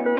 Assalamualaikum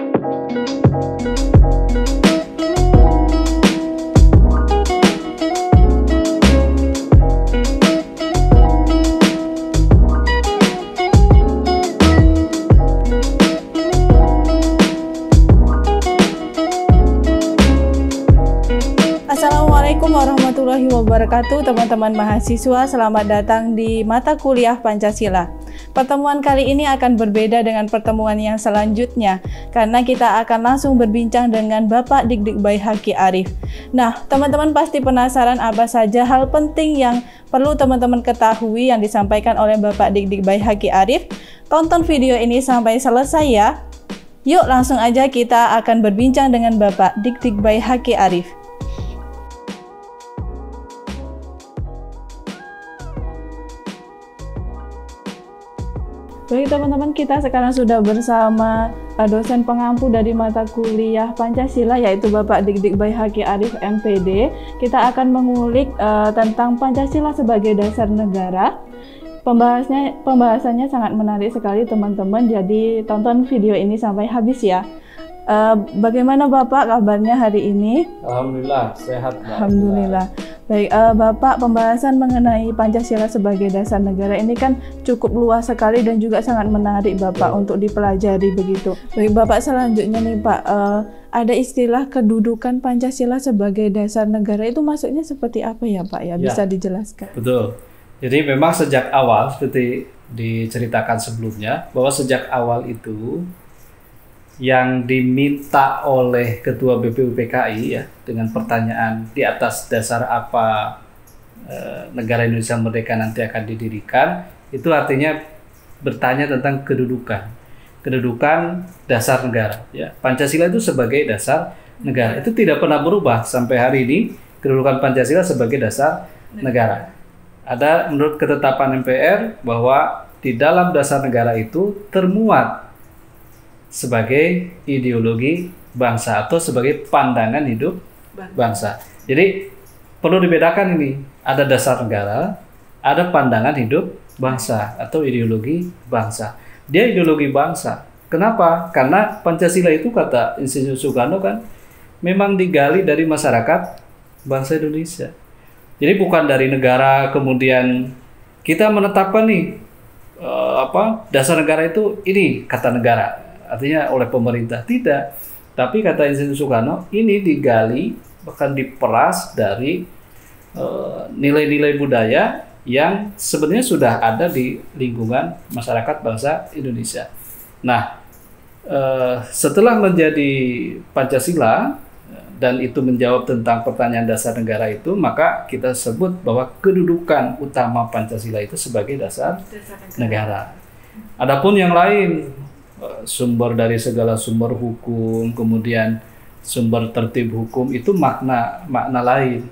warahmatullahi wabarakatuh, teman-teman mahasiswa. Selamat datang di mata kuliah Pancasila. Pertemuan kali ini akan berbeda dengan pertemuan yang selanjutnya, karena kita akan langsung berbincang dengan Bapak Dikdikbay Haki Arif. Nah, teman-teman pasti penasaran apa saja hal penting yang perlu teman-teman ketahui yang disampaikan oleh Bapak Dikdikbay Haki Arif. Tonton video ini sampai selesai ya. Yuk langsung aja kita akan berbincang dengan Bapak Dikdikbay Haki Arif. Baik teman-teman, kita sekarang sudah bersama dosen pengampu dari mata kuliah Pancasila, yaitu Bapak Dikdikbay Haki Arif MPD. Kita akan mengulik tentang Pancasila sebagai dasar negara. Pembahasannya sangat menarik sekali teman-teman, jadi tonton video ini sampai habis ya. Bagaimana Bapak kabarnya hari ini? Alhamdulillah, sehat. Alhamdulillah. Baik, Bapak, pembahasan mengenai Pancasila sebagai dasar negara ini kan cukup luas sekali dan juga sangat menarik Bapak untuk dipelajari begitu. Baik Bapak, selanjutnya nih Pak, ada istilah kedudukan Pancasila sebagai dasar negara, itu maksudnya seperti apa ya Pak ya? Bisa dijelaskan? Betul. Jadi memang sejak awal seperti diceritakan sebelumnya, bahwa sejak awal itu yang diminta oleh Ketua BPUPKI ya, dengan pertanyaan di atas dasar apa negara Indonesia merdeka nanti akan didirikan, itu artinya bertanya tentang kedudukan dasar negara ya. Pancasila itu sebagai dasar negara itu tidak pernah berubah sampai hari ini. Kedudukan Pancasila sebagai dasar negara. Ada menurut ketetapan MPR bahwa di dalam dasar negara itu termuat sebagai ideologi bangsa atau sebagai pandangan hidup bangsa. Jadi perlu dibedakan ini, ada dasar negara, ada pandangan hidup bangsa atau ideologi bangsa. Dia ideologi bangsa. Kenapa? Karena Pancasila itu kata Insinyur Soekarno kan memang digali dari masyarakat bangsa Indonesia. Jadi bukan dari negara kemudian kita menetapkan nih dasar negara itu ini kata negara. Artinya oleh pemerintah, tidak. Tapi kata Insinyur Soekarno, ini digali, bahkan diperas dari nilai-nilai budaya yang sebenarnya sudah ada di lingkungan masyarakat bangsa Indonesia. Nah, setelah menjadi Pancasila, dan itu menjawab tentang pertanyaan dasar negara itu, maka kita sebut bahwa kedudukan utama Pancasila itu sebagai dasar negara. Adapun yang lain, sumber dari segala sumber hukum, kemudian sumber tertib hukum, itu makna lain.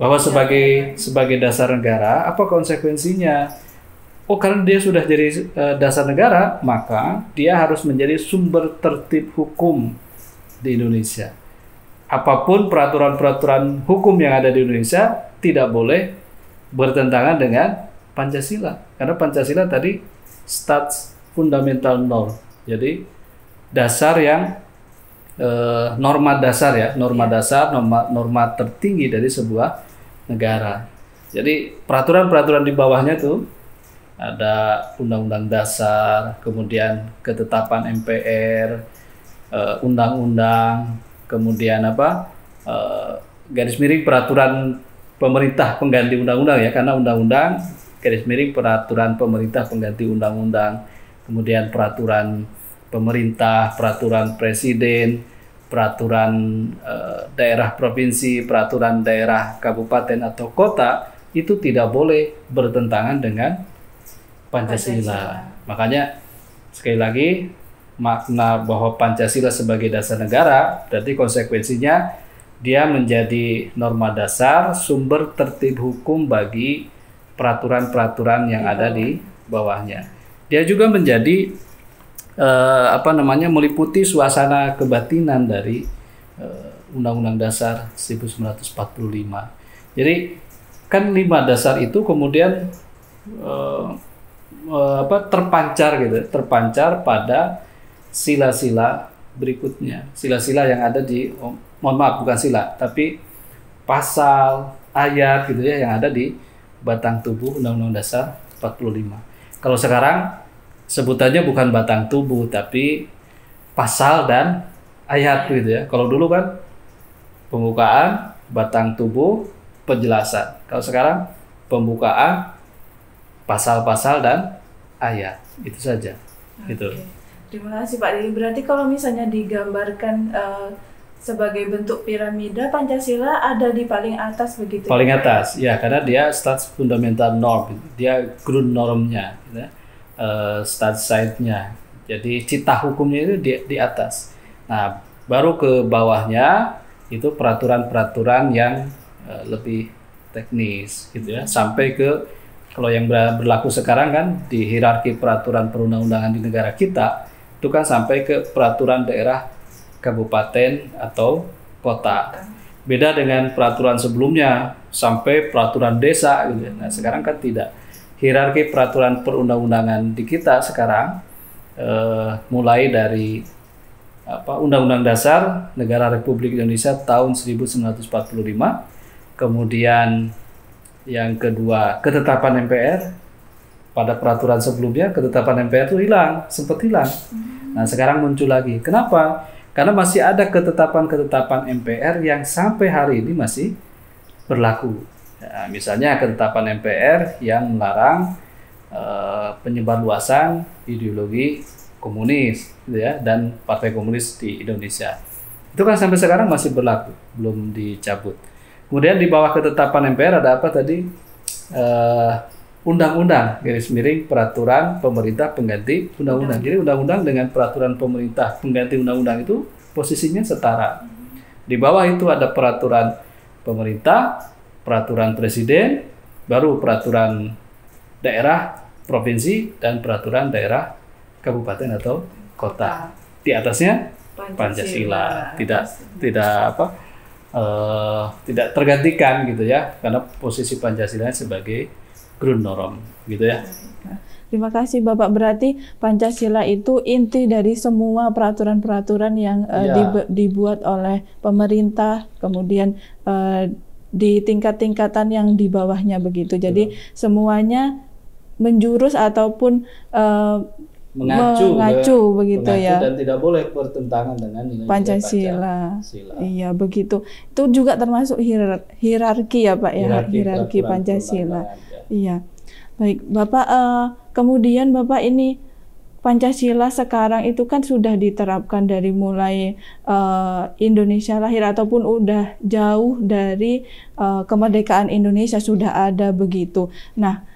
Bahwa sebagai dasar negara, apa konsekuensinya? Oh, karena dia sudah jadi dasar negara, maka dia harus menjadi sumber tertib hukum di Indonesia. Apapun peraturan-peraturan hukum yang ada di Indonesia tidak boleh bertentangan dengan Pancasila. Karena Pancasila tadi stats fundamental norm. Jadi dasar yang norma dasar ya, norma tertinggi dari sebuah negara. Jadi peraturan-peraturan di bawahnya tuh ada Undang-Undang Dasar, kemudian ketetapan MPR, undang-undang, kemudian garis miring peraturan pemerintah pengganti undang-undang ya, karena undang-undang garis miring peraturan pemerintah pengganti undang-undang. Kemudian peraturan pemerintah, peraturan presiden, peraturan daerah provinsi, peraturan daerah kabupaten atau kota, itu tidak boleh bertentangan dengan Pancasila. Makanya sekali lagi, makna bahwa Pancasila sebagai dasar negara berarti konsekuensinya dia menjadi norma dasar, sumber tertib hukum bagi peraturan-peraturan yang ada di bawahnya. Dia juga menjadi meliputi suasana kebatinan dari Undang-Undang Dasar 1945. Jadi kan 5 dasar itu kemudian terpancar pada sila-sila berikutnya, sila-sila yang ada di, mohon maaf bukan sila, tapi pasal, ayat gitu ya yang ada di batang tubuh Undang-Undang Dasar 45. Kalau sekarang sebutannya bukan batang tubuh tapi pasal dan ayat gitu ya. Kalau dulu kan pembukaan, batang tubuh, penjelasan. Kalau sekarang pembukaan, pasal-pasal dan ayat. Itu saja. Gitu. Oke. Terima kasih Pak Dili. Berarti kalau misalnya digambarkan sebagai bentuk piramida, Pancasila ada di paling atas begitu? Paling atas, ya, karena dia stats fundamental norm, dia ground normnya, gitu, stats side-nya. Jadi cita hukumnya itu di atas. Nah, baru ke bawahnya itu peraturan-peraturan yang lebih teknis, gitu ya, sampai ke kalau yang berlaku sekarang kan di hierarki peraturan perundang-undangan di negara kita itu kan sampai ke peraturan daerah, kabupaten atau kota. Beda dengan peraturan sebelumnya sampai peraturan desa gitu. Nah, sekarang kan tidak. Hierarki peraturan perundang-undangan di kita sekarang mulai dari Undang-Undang Dasar Negara Republik Indonesia tahun 1945, kemudian yang kedua ketetapan MPR. Pada peraturan sebelumnya ketetapan MPR itu hilang, sempat hilang. Nah, sekarang muncul lagi. Kenapa? Karena masih ada ketetapan-ketetapan MPR yang sampai hari ini masih berlaku. Ya, misalnya ketetapan MPR yang melarang penyebarluasan ideologi komunis, gitu ya, dan Partai Komunis di Indonesia. Itu kan sampai sekarang masih berlaku, belum dicabut. Kemudian di bawah ketetapan MPR ada apa tadi? Undang-undang, garis miring peraturan pemerintah pengganti undang-undang. Jadi undang-undang dengan peraturan pemerintah pengganti undang-undang itu posisinya setara. Di bawah itu ada peraturan pemerintah, peraturan presiden, baru peraturan daerah, provinsi, dan peraturan daerah, kabupaten atau kota. Di atasnya Pancasila. Tidak tergantikan gitu ya, karena posisi Pancasila sebagai ground norm gitu ya. Terima kasih Bapak. Berarti Pancasila itu inti dari semua peraturan-peraturan yang dibuat oleh pemerintah, kemudian di tingkat-tingkatan yang di bawahnya begitu. Jadi semuanya menjurus ataupun mengacu begitu ya. Dan tidak boleh bertentangan dengan nilai Pancasila. Iya begitu. Itu juga termasuk hierarki ya Pak ya, hierarki Pancasila. Iya. Baik, Bapak, kemudian Bapak ini Pancasila sekarang itu kan sudah diterapkan dari mulai Indonesia lahir ataupun udah jauh dari kemerdekaan Indonesia sudah ada begitu. Nah,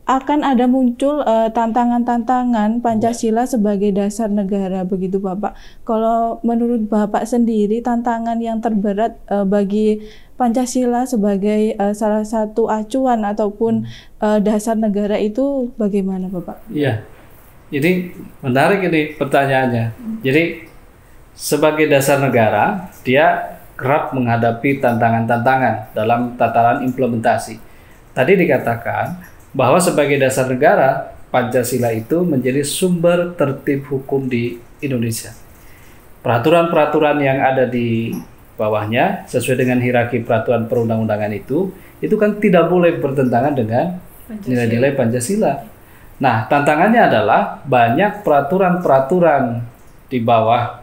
akan ada muncul tantangan-tantangan Pancasila sebagai dasar negara begitu Bapak. Kalau menurut Bapak sendiri tantangan yang terberat bagi Pancasila sebagai salah satu acuan ataupun dasar negara itu bagaimana Bapak? Iya, ini menarik ini pertanyaannya. Jadi sebagai dasar negara dia kerap menghadapi tantangan-tantangan dalam tataran implementasi. Tadi dikatakan bahwa sebagai dasar negara, Pancasila itu menjadi sumber tertib hukum di Indonesia. Peraturan-peraturan yang ada di bawahnya sesuai dengan hierarki peraturan perundang-undangan itu kan tidak boleh bertentangan dengan nilai-nilai Pancasila. Nah, tantangannya adalah banyak peraturan-peraturan di bawah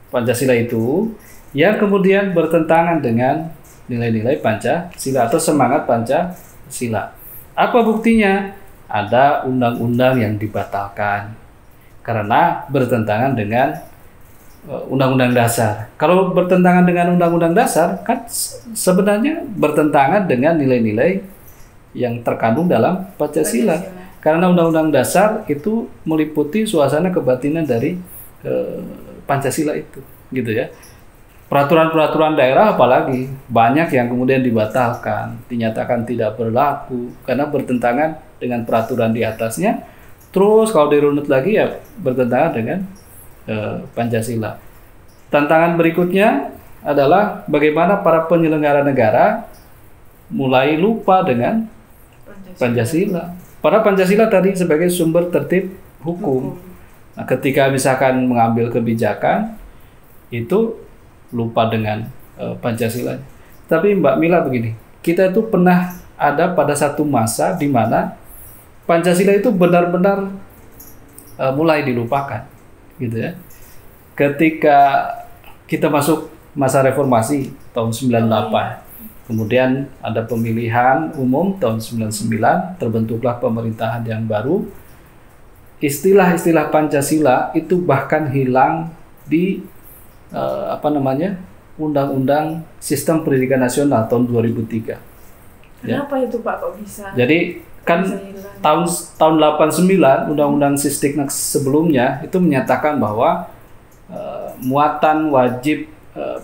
Pancasila itu yang kemudian bertentangan dengan nilai-nilai Pancasila atau semangat Pancasila. Apa buktinya? Ada undang-undang yang dibatalkan karena bertentangan dengan Undang-Undang Dasar. Kalau bertentangan dengan Undang-Undang Dasar, kan sebenarnya bertentangan dengan nilai-nilai yang terkandung dalam Pancasila. Karena Undang-Undang Dasar itu meliputi suasana kebatinan dari Pancasila itu, gitu ya. Peraturan-peraturan daerah apalagi banyak yang kemudian dibatalkan, dinyatakan tidak berlaku karena bertentangan dengan peraturan di atasnya. Terus kalau dirunut lagi ya bertentangan dengan Pancasila. Tantangan berikutnya adalah bagaimana para penyelenggara negara mulai lupa dengan Pancasila. Padahal Pancasila tadi sebagai sumber tertib hukum. Nah, ketika misalkan mengambil kebijakan itu lupa dengan Pancasila. Tapi Mbak Mila begini, kita itu pernah ada pada satu masa di mana Pancasila itu benar-benar mulai dilupakan, gitu ya. Ketika kita masuk masa reformasi tahun 98, kemudian ada pemilihan umum tahun 99, terbentuklah pemerintahan yang baru. Istilah-istilah Pancasila itu bahkan hilang di Undang-Undang Sistem Pendidikan Nasional tahun 2003. Kenapa itu Pak kok bisa? Jadi kan tahun 89 Undang-Undang Sisdiknas sebelumnya itu menyatakan bahwa muatan wajib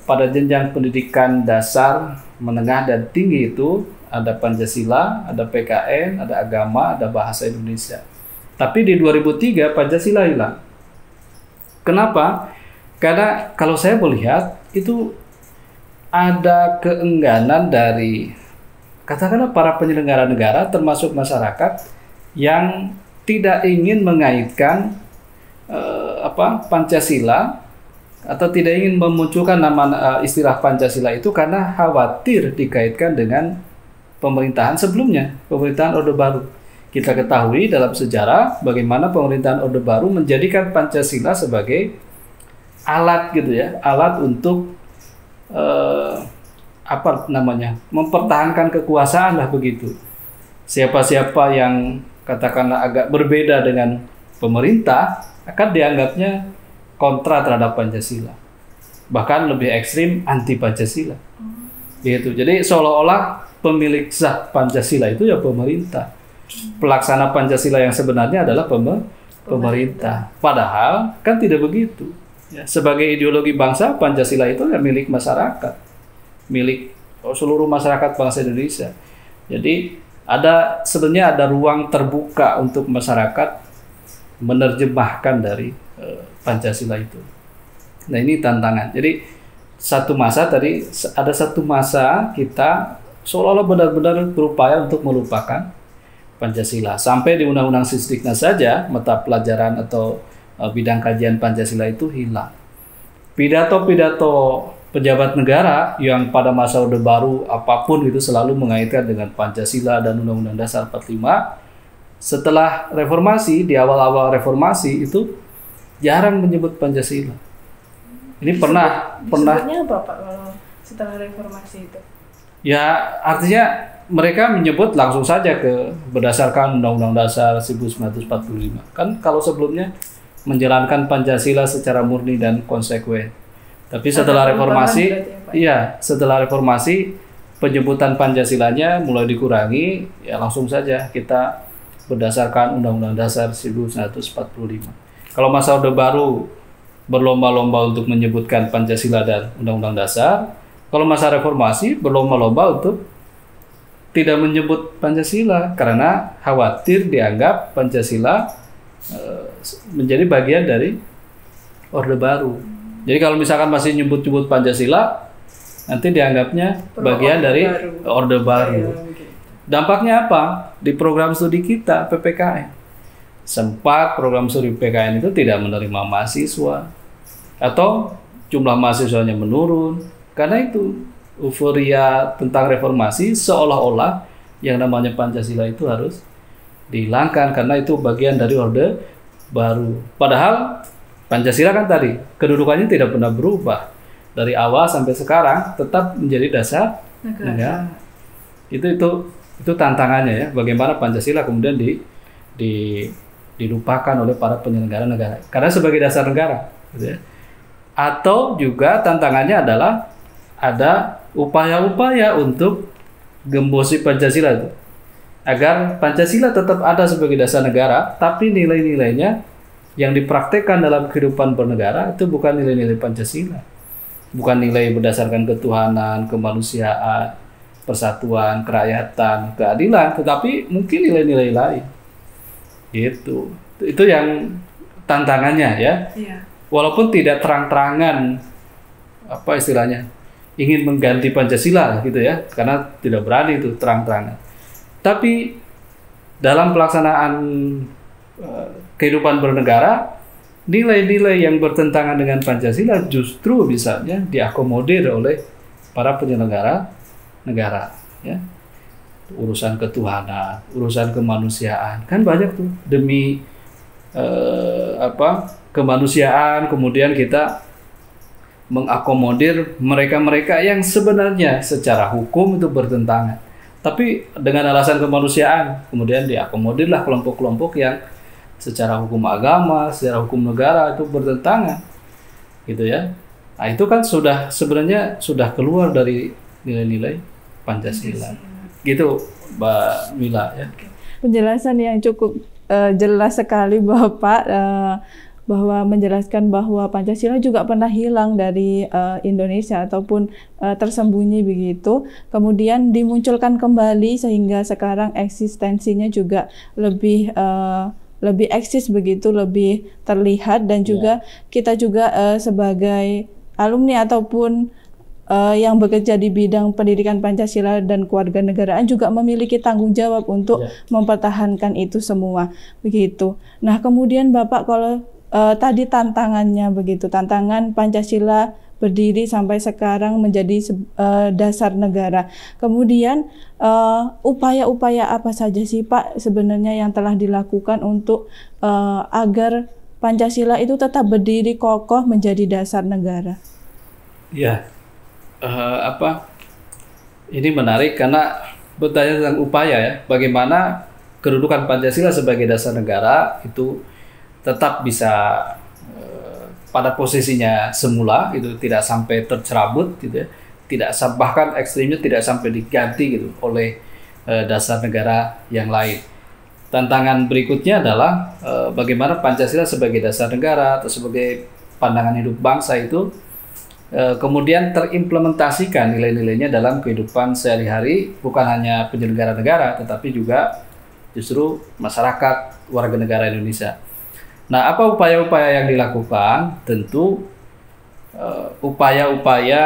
pada jenjang pendidikan dasar, menengah dan tinggi itu ada Pancasila, ada PKN, ada agama, ada bahasa Indonesia. Tapi di 2003 Pancasila hilang. Kenapa? Karena kalau saya melihat itu ada keengganan dari katakanlah para penyelenggara negara termasuk masyarakat yang tidak ingin mengaitkan Pancasila atau tidak ingin memunculkan nama istilah Pancasila itu karena khawatir dikaitkan dengan pemerintahan sebelumnya, pemerintahan Orde Baru. Kita ketahui dalam sejarah bagaimana pemerintahan Orde Baru menjadikan Pancasila sebagai alat gitu ya, alat untuk mempertahankan kekuasaan lah begitu. Siapa-siapa yang katakanlah agak berbeda dengan pemerintah akan dianggapnya kontra terhadap Pancasila, bahkan lebih ekstrim anti Pancasila. Gitu. Jadi seolah-olah pemilik sah Pancasila itu ya pemerintah. Pelaksana Pancasila yang sebenarnya adalah pemerintah. Padahal kan tidak begitu. Ya, sebagai ideologi bangsa, Pancasila itu ya milik masyarakat, milik seluruh masyarakat bangsa Indonesia. Jadi sebenarnya ada ruang terbuka untuk masyarakat menerjemahkan dari Pancasila itu. Nah ini tantangan. Jadi ada satu masa kita seolah-olah benar-benar berupaya untuk melupakan Pancasila. Sampai di Undang-Undang Sisdiknas saja mata pelajaran atau bidang kajian Pancasila itu hilang. Pidato-pidato pejabat negara yang pada masa Orde Baru apapun itu selalu mengaitkan dengan Pancasila dan Undang-Undang Dasar 45. Setelah reformasi, di awal-awal reformasi itu jarang menyebut Pancasila. Ini pernah disebutnya apa Pak kalau setelah reformasi itu? Ya artinya mereka menyebut langsung saja berdasarkan Undang-Undang Dasar 1945. Kan kalau sebelumnya menjalankan Pancasila secara murni dan konsekuen. Tapi setelah reformasi, setelah reformasi penyebutan Pancasilanya mulai dikurangi, ya langsung saja kita berdasarkan Undang-Undang Dasar 1945. Kalau masa Orde Baru berlomba-lomba untuk menyebutkan Pancasila dan Undang-Undang Dasar, kalau masa reformasi berlomba-lomba untuk tidak menyebut Pancasila karena khawatir dianggap Pancasila menjadi bagian dari Orde Baru. Jadi kalau misalkan masih nyebut-nyebut Pancasila, nanti dianggapnya bagian dari Orde Baru. Dampaknya apa? Di program studi kita, PPKN. Sempat program studi PPKN itu tidak menerima mahasiswa, atau jumlah mahasiswanya menurun. Karena itu, euforia tentang reformasi seolah-olah yang namanya Pancasila itu harus dihilangkan karena itu bagian dari Orde Baru. Padahal Pancasila kan tadi kedudukannya tidak pernah berubah dari awal sampai sekarang, tetap menjadi dasar negara. Itu tantangannya ya, bagaimana Pancasila kemudian dilupakan oleh para penyelenggara negara karena sebagai dasar negara, gitu ya. Atau juga tantangannya adalah ada upaya-upaya untuk gembosi Pancasila itu, agar Pancasila tetap ada sebagai dasar negara, tapi nilai-nilainya yang dipraktekkan dalam kehidupan bernegara itu bukan nilai-nilai Pancasila, bukan nilai berdasarkan ketuhanan, kemanusiaan, persatuan, kerakyatan, keadilan, tetapi mungkin nilai-nilai lain. Gitu. Itu yang tantangannya ya. Iya. Walaupun tidak terang-terangan ingin mengganti Pancasila gitu ya, karena tidak berani itu terang-terangan. Tapi dalam pelaksanaan kehidupan bernegara nilai-nilai yang bertentangan dengan Pancasila justru misalnya diakomodir oleh para penyelenggara negara, ya. Urusan ketuhanan, urusan kemanusiaan, kan banyak tuh demi kemanusiaan, kemudian kita mengakomodir mereka-mereka yang sebenarnya secara hukum itu bertentangan. Tapi dengan alasan kemanusiaan, kemudian diakomodirlah kelompok-kelompok yang secara hukum agama, secara hukum negara itu bertentangan, gitu ya. Nah itu kan sebenarnya sudah keluar dari nilai-nilai Pancasila, gitu Mbak Mila ya. Penjelasan yang cukup jelas sekali Bapak, bahwa menjelaskan bahwa Pancasila juga pernah hilang dari Indonesia ataupun tersembunyi begitu, kemudian dimunculkan kembali sehingga sekarang eksistensinya juga lebih eksis begitu, lebih terlihat, dan juga kita juga sebagai alumni ataupun yang bekerja di bidang pendidikan Pancasila dan kewarganegaraan juga memiliki tanggung jawab untuk mempertahankan itu semua begitu. Nah kemudian Bapak, kalau tadi tantangannya begitu, tantangan Pancasila berdiri sampai sekarang menjadi dasar negara. Kemudian upaya-upaya apa saja sih Pak sebenarnya yang telah dilakukan untuk agar Pancasila itu tetap berdiri kokoh menjadi dasar negara? Ya, ini menarik karena bertanya tentang upaya ya, bagaimana kedudukan Pancasila sebagai dasar negara itu tetap bisa pada posisinya semula, itu tidak sampai tercerabut, gitu ya, bahkan ekstrimnya tidak sampai diganti gitu oleh dasar negara yang lain. Tantangan berikutnya adalah bagaimana Pancasila sebagai dasar negara atau sebagai pandangan hidup bangsa itu kemudian terimplementasikan nilai-nilainya dalam kehidupan sehari-hari, bukan hanya penyelenggara negara tetapi juga justru masyarakat warga negara Indonesia. Nah, apa upaya-upaya yang dilakukan? Tentu upaya-upaya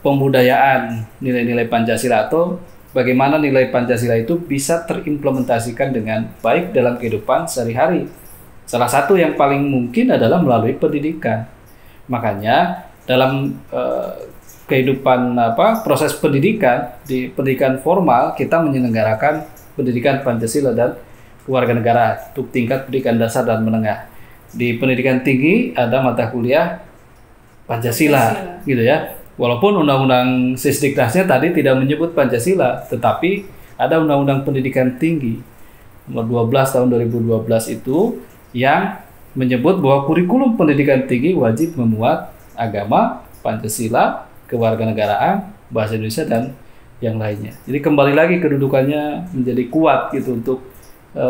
pembudayaan nilai-nilai Pancasila, atau bagaimana nilai Pancasila itu bisa terimplementasikan dengan baik dalam kehidupan sehari-hari. Salah satu yang paling mungkin adalah melalui pendidikan. Makanya dalam kehidupan proses pendidikan, di pendidikan formal kita menyelenggarakan pendidikan Pancasila dan kewarganegaraan untuk tingkat pendidikan dasar dan menengah. Di pendidikan tinggi ada mata kuliah Pancasila. Gitu ya. Walaupun Undang-Undang Sisdiknasnya tadi tidak menyebut Pancasila, tetapi ada Undang-Undang Pendidikan Tinggi nomor 12 tahun 2012 itu yang menyebut bahwa kurikulum pendidikan tinggi wajib memuat agama, Pancasila, kewarganegaraan, bahasa Indonesia, dan yang lainnya. Jadi kembali lagi kedudukannya menjadi kuat gitu untuk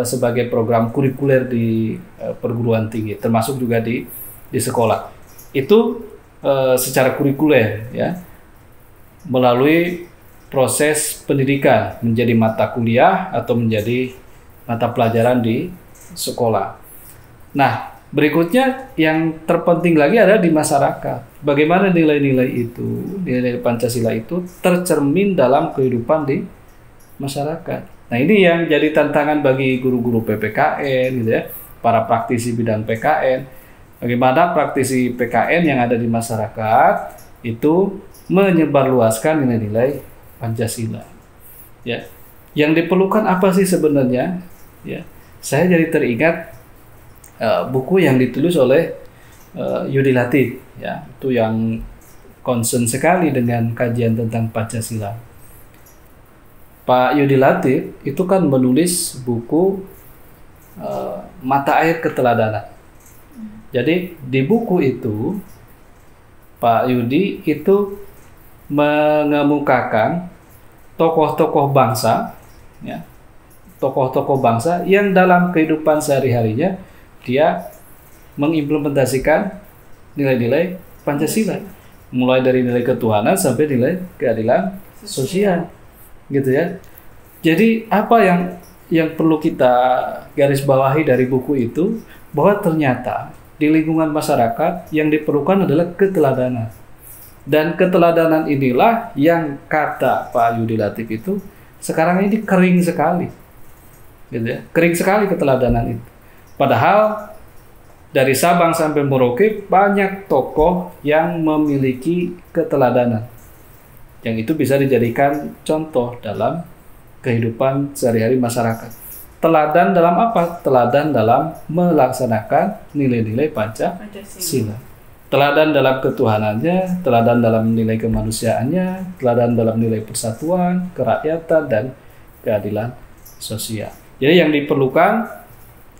sebagai program kurikuler di perguruan tinggi, termasuk juga di sekolah. Itu secara kurikuler ya, melalui proses pendidikan menjadi mata kuliah atau menjadi mata pelajaran di sekolah. Nah, berikutnya yang terpenting lagi adalah di masyarakat. Bagaimana nilai-nilai itu, nilai Pancasila itu tercermin dalam kehidupan di masyarakat. Nah, ini yang jadi tantangan bagi guru-guru PPKN gitu ya, para praktisi bidang PKN. Bagaimana praktisi PKN yang ada di masyarakat itu menyebarluaskan nilai-nilai Pancasila. Ya. Yang diperlukan apa sih sebenarnya? Ya. Saya jadi teringat buku yang ditulis oleh Yudi Latif, ya, itu yang concern sekali dengan kajian tentang Pancasila. Pak Yudi Latif itu kan menulis buku Mata Air Keteladanan. Jadi di buku itu Pak Yudi itu mengemukakan tokoh-tokoh bangsa, ya, tokoh-tokoh bangsa yang dalam kehidupan sehari-harinya dia mengimplementasikan nilai-nilai Pancasila, mulai dari nilai ketuhanan sampai nilai keadilan sosial, gitu ya. Jadi apa yang perlu kita garis bawahi dari buku itu, bahwa ternyata di lingkungan masyarakat yang diperlukan adalah keteladanan. Dan keteladanan inilah yang kata Pak Yudi Latif itu sekarang ini kering sekali, gitu ya. Kering sekali keteladanan itu. Padahal dari Sabang sampai Merauke banyak tokoh yang memiliki keteladanan, yang itu bisa dijadikan contoh dalam kehidupan sehari-hari masyarakat. Teladan dalam apa? Teladan dalam melaksanakan nilai-nilai Pancasila. Teladan dalam ketuhanannya, teladan dalam nilai kemanusiaannya, teladan dalam nilai persatuan, kerakyatan, dan keadilan sosial. Jadi yang diperlukan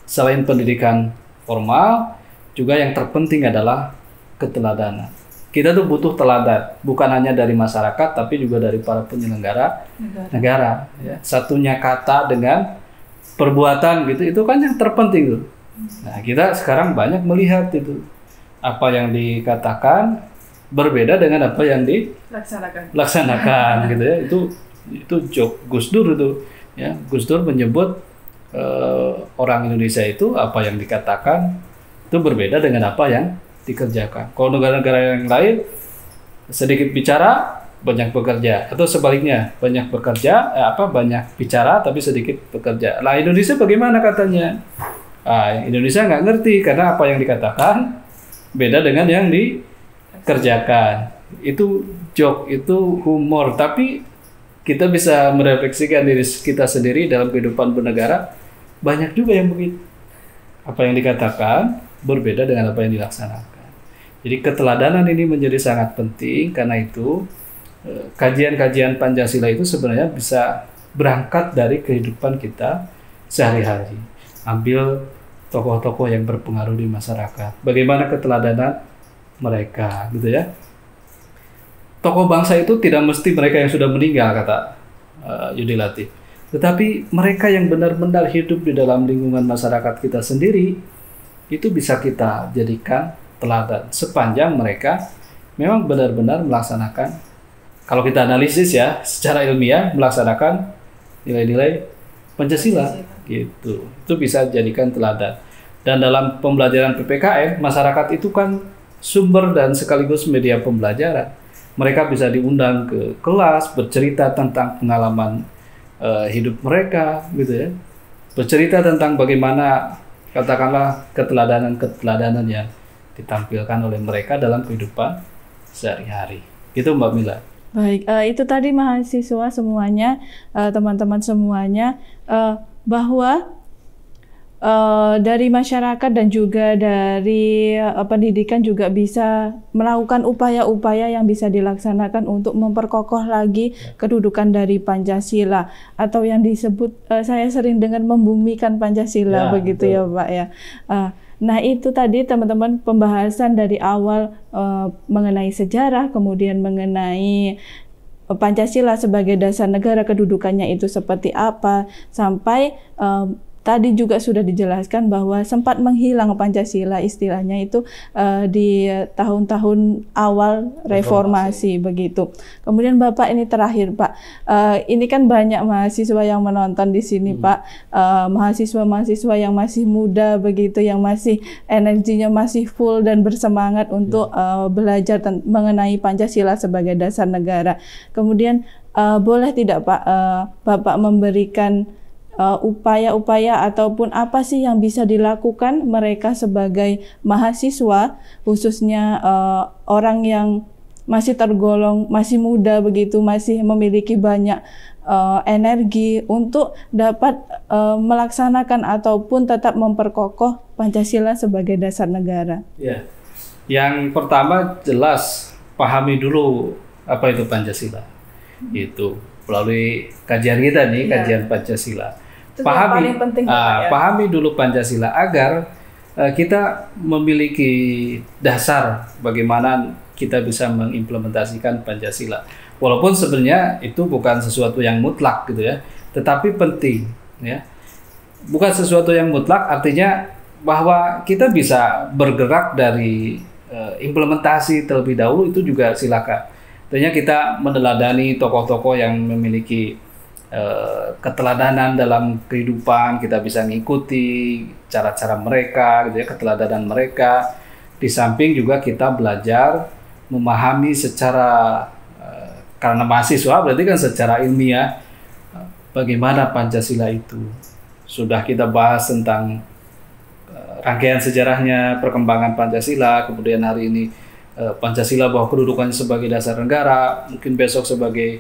selain pendidikan formal, juga yang terpenting adalah keteladanan. Kita tuh butuh teladan, bukan hanya dari masyarakat, tapi juga dari para penyelenggara negara. Ya. Satunya kata dengan perbuatan gitu, itu kan yang terpenting tuh. Nah, kita sekarang banyak melihat itu, apa yang dikatakan berbeda dengan apa yang dilaksanakan gitu ya. Itu joke Gus Dur itu. Ya, Gus Dur menyebut orang Indonesia itu apa yang dikatakan itu berbeda dengan apa yang dikerjakan. Kalau negara-negara yang lain sedikit bicara banyak bekerja, atau sebaliknya banyak bekerja banyak bicara tapi sedikit bekerja. Lah Indonesia bagaimana katanya? Indonesia nggak ngerti karena apa yang dikatakan beda dengan yang dikerjakan. Itu joke, itu humor, tapi kita bisa merefleksikan diri kita sendiri dalam kehidupan bernegara. Banyak juga yang begitu. Apa yang dikatakan berbeda dengan apa yang dilaksanakan. Jadi keteladanan ini menjadi sangat penting, karena itu kajian-kajian Pancasila itu sebenarnya bisa berangkat dari kehidupan kita sehari-hari. Ambil tokoh-tokoh yang berpengaruh di masyarakat. Bagaimana keteladanan mereka, gitu ya. Tokoh bangsa itu tidak mesti mereka yang sudah meninggal, kata Yudi Latif. Tetapi mereka yang benar-benar hidup di dalam lingkungan masyarakat kita sendiri, itu bisa kita jadikan teladan sepanjang mereka memang benar-benar melaksanakan, kalau kita analisis ya secara ilmiah, melaksanakan nilai-nilai Pancasila gitu. Itu bisa jadikan teladan. Dan dalam pembelajaran PPKN, masyarakat itu kan sumber dan sekaligus media pembelajaran. Mereka bisa diundang ke kelas, bercerita tentang pengalaman hidup mereka, gitu ya. Bercerita tentang bagaimana, katakanlah, keteladanan yang ditampilkan oleh mereka dalam kehidupan sehari-hari. Gitu Mbak Mila. Baik, itu tadi mahasiswa semuanya, teman-teman semuanya, bahwa dari masyarakat dan juga dari pendidikan juga bisa melakukan upaya-upaya yang bisa dilaksanakan untuk memperkokoh lagi kedudukan dari Pancasila, atau yang disebut saya sering dengar membumikan Pancasila, begitu ya Pak ya. Nah itu tadi teman-teman pembahasan dari awal mengenai sejarah, kemudian mengenai Pancasila sebagai dasar negara, kedudukannya itu seperti apa, sampai tadi juga sudah dijelaskan bahwa sempat menghilang Pancasila istilahnya itu di tahun-tahun awal reformasi begitu. Kemudian Bapak, ini terakhir Pak, ini kan banyak mahasiswa yang menonton di sini Pak, mahasiswa-mahasiswa yang masih muda begitu, yang masih energinya masih full dan bersemangat untuk belajar mengenai Pancasila sebagai dasar negara. Kemudian boleh tidak Pak, Bapak memberikan upaya-upaya ataupun apa sih yang bisa dilakukan mereka sebagai mahasiswa, khususnya orang yang masih tergolong masih muda begitu, masih memiliki banyak energi untuk dapat melaksanakan ataupun tetap memperkokoh Pancasila sebagai dasar negara. Ya, yang pertama jelas pahami dulu apa itu Pancasila. Itu melalui kajian kita nih, kajian Pancasila. Pahami dulu Pancasila agar kita memiliki dasar bagaimana kita bisa mengimplementasikan Pancasila. Walaupun sebenarnya itu bukan sesuatu yang mutlak gitu ya, tetapi penting ya. Bukan sesuatu yang mutlak artinya bahwa kita bisa bergerak dari implementasi terlebih dahulu, itu juga silakan. Artinya kita meneladani tokoh-tokoh yang memiliki keteladanan dalam kehidupan, kita bisa mengikuti cara-cara mereka gitu ya, keteladanan mereka. Di samping juga kita belajar memahami secara karena mahasiswa berarti kan secara ilmiah bagaimana Pancasila itu. Sudah kita bahas tentang rangkaian sejarahnya perkembangan Pancasila, kemudian hari ini Pancasila bahwa kedudukannya sebagai dasar negara, mungkin besok sebagai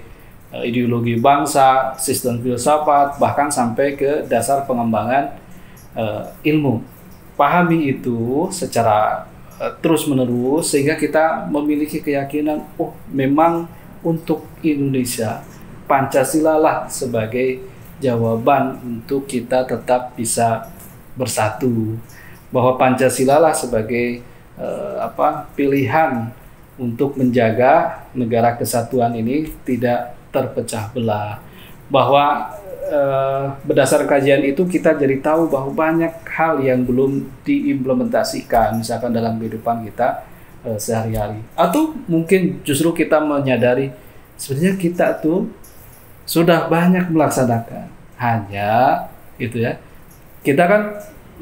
ideologi bangsa, sistem filsafat, bahkan sampai ke dasar pengembangan ilmu. Pahami itu secara terus-menerus sehingga kita memiliki keyakinan, oh memang untuk Indonesia Pancasila lah sebagai jawaban untuk kita tetap bisa bersatu, bahwa Pancasila lah sebagai pilihan untuk menjaga negara kesatuan ini tidak terpecah belah, bahwa berdasar kajian itu kita jadi tahu bahwa banyak hal yang belum diimplementasikan misalkan dalam kehidupan kita sehari-hari, atau mungkin justru kita menyadari sebenarnya kita tuh sudah banyak melaksanakan, hanya itu ya, kita kan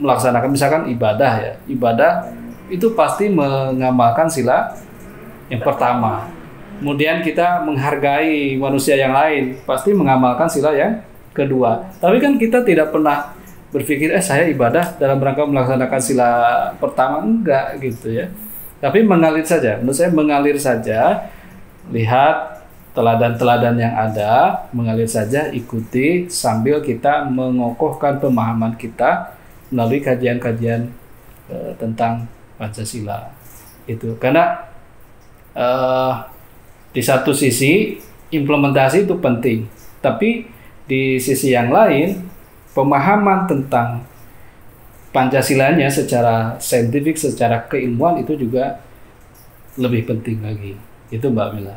melaksanakan misalkan ibadah itu pasti mengamalkan sila yang pertama. Kemudian kita menghargai manusia yang lain, pasti mengamalkan sila yang kedua. Tapi kan kita tidak pernah berpikir, saya ibadah dalam rangka melaksanakan sila pertama, enggak gitu ya. Tapi mengalir saja, menurut saya mengalir saja, lihat teladan-teladan yang ada, mengalir saja, ikuti sambil kita mengokohkan pemahaman kita melalui kajian-kajian tentang Pancasila itu. Karena di satu sisi implementasi itu penting, tapi di sisi yang lain pemahaman tentang Pancasilanya secara saintifik, secara keilmuan itu juga lebih penting lagi. Itu Mbak Mila.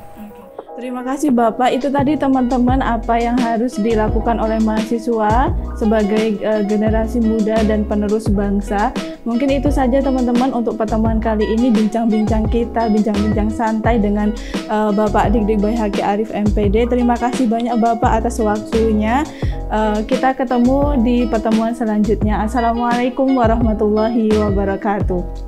Terima kasih Bapak. Itu tadi teman-teman apa yang harus dilakukan oleh mahasiswa sebagai generasi muda dan penerus bangsa. Mungkin itu saja teman-teman untuk pertemuan kali ini, bincang-bincang kita, bincang-bincang santai dengan Bapak Dik Baihaqi Arif MPD. Terima kasih banyak Bapak atas waktunya. Kita ketemu di pertemuan selanjutnya. Assalamualaikum warahmatullahi wabarakatuh.